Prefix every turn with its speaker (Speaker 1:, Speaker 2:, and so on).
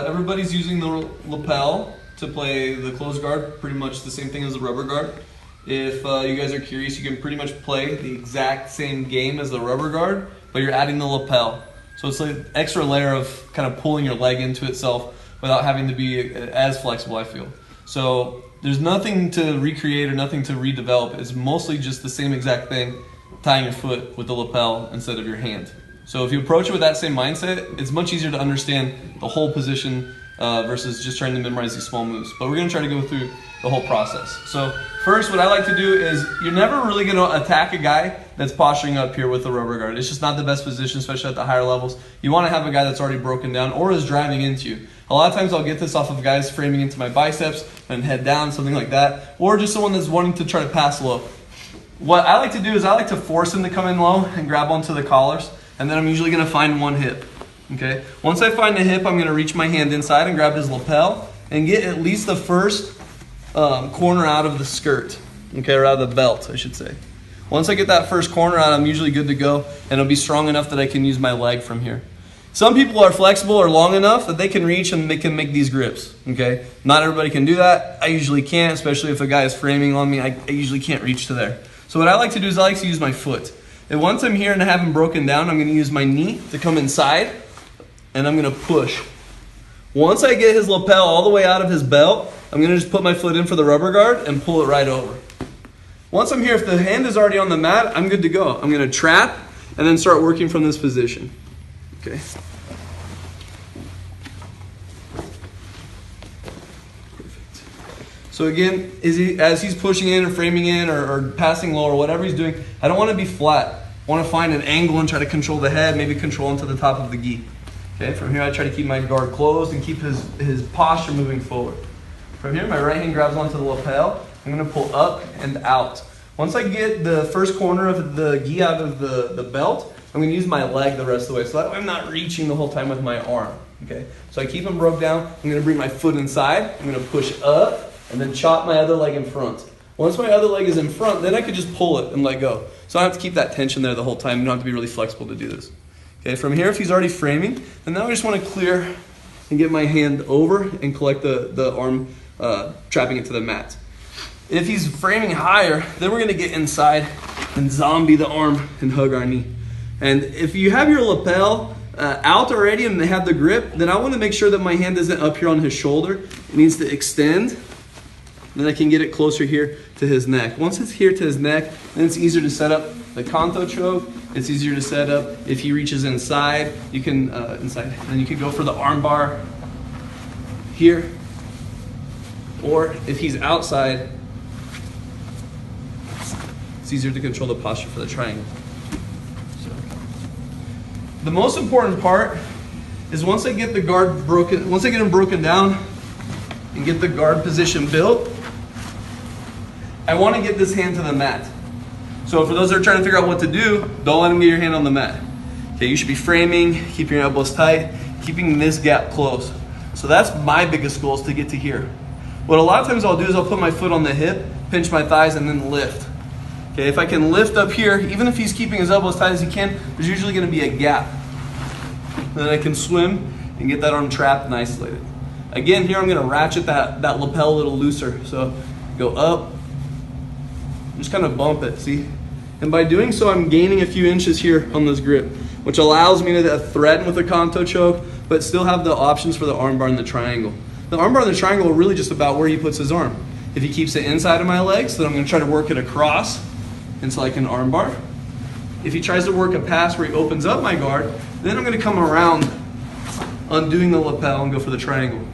Speaker 1: everybody's using the lapel to play the closed guard, pretty much the same thing as the rubber guard. If you guys are curious, you can pretty much play the exact same game as the rubber guard, but you're adding the lapel. So it's like an extra layer of kind of pulling your leg into itself without having to be as flexible, I feel. So there's nothing to recreate or nothing to redevelop. It's mostly just the same exact thing, tying your foot with the lapel instead of your hand. So if you approach it with that same mindset, it's much easier to understand the whole position versus just trying to memorize these small moves. But we're going to try to go through the whole process. So first, what I like to do is you're never really going to attack a guy that's posturing up here with the rubber guard. It's just not the best position, especially at the higher levels. You want to have a guy that's already broken down or is driving into you. A lot of times I'll get this off of guys framing into my biceps and head down, something like that, or just someone that's wanting to try to pass low. What I like to do is I like to force him to come in low and grab onto the collars, and then I'm usually going to find one hip. Okay. Once I find the hip, I'm going to reach my hand inside and grab his lapel and get at least the first corner out of the skirt, okay, or out of the belt, I should say. Once I get that first corner out, I'm usually good to go, and it'll be strong enough that I can use my leg from here. Some people are flexible or long enough that they can reach and they can make these grips, okay? Not everybody can do that. I usually can't, especially if a guy is framing on me. I usually can't reach to there. So what I like to do is I like to use my foot. And once I'm here and I have him broken down, I'm going to use my knee to come inside, and I'm going to push. Once I get his lapel all the way out of his belt, I'm going to just put my foot in for the rubber guard and pull it right over. Once I'm here, if the hand is already on the mat, I'm good to go. I'm going to trap and then start working from this position. Okay. Perfect. So again, as he's pushing in or framing in or passing low or whatever he's doing, I don't want to be flat. I want to find an angle and try to control the head, maybe control into the top of the gi. Okay, from here I try to keep my guard closed and keep his posture moving forward. From here, my right hand grabs onto the lapel. I'm going to pull up and out. Once I get the first corner of the gi out of the belt, I'm going to use my leg the rest of the way. So that way I'm not reaching the whole time with my arm. Okay, so I keep him broke down. I'm going to bring my foot inside. I'm going to push up and then chop my other leg in front. Once my other leg is in front, then I could just pull it and let go. So I don't have to keep that tension there the whole time. You don't have to be really flexible to do this. Okay, from here, if he's already framing, then now I just want to clear and get my hand over and collect the arm, trapping it to the mat. If he's framing higher, then we're going to get inside and zombie the arm and hug our knee. And if you have your lapel out already and they have the grip, then I want to make sure that my hand isn't up here on his shoulder. It needs to extend. Then I can get it closer here to his neck. Once it's here to his neck, then it's easier to set up the Kanto choke. It's easier to set up if he reaches inside. You can then you can go for the arm bar here. Or if he's outside, it's easier to control the posture for the triangle. So, the most important part is once I get the guard broken, once I get him broken down and get the guard position built, I want to get this hand to the mat. So for those that are trying to figure out what to do, don't let him get your hand on the mat. Okay, you should be framing, keeping your elbows tight, keeping this gap close. So that's my biggest goal, is to get to here. What a lot of times I'll do is I'll put my foot on the hip, pinch my thighs, and then lift. Okay, if I can lift up here, even if he's keeping his elbows tight as he can, there's usually going to be a gap. Then I can swim and get that arm trapped and isolated. Again, here I'm going to ratchet that lapel a little looser. So go up, just kind of bump it, see? And by doing so, I'm gaining a few inches here on this grip, which allows me to threaten with a Kanto choke, but still have the options for the armbar and the triangle. The armbar and the triangle are really just about where he puts his arm. If he keeps it inside of my legs, then I'm going to try to work it across into like an armbar. If he tries to work a pass where he opens up my guard, then I'm going to come around, undoing the lapel and go for the triangle.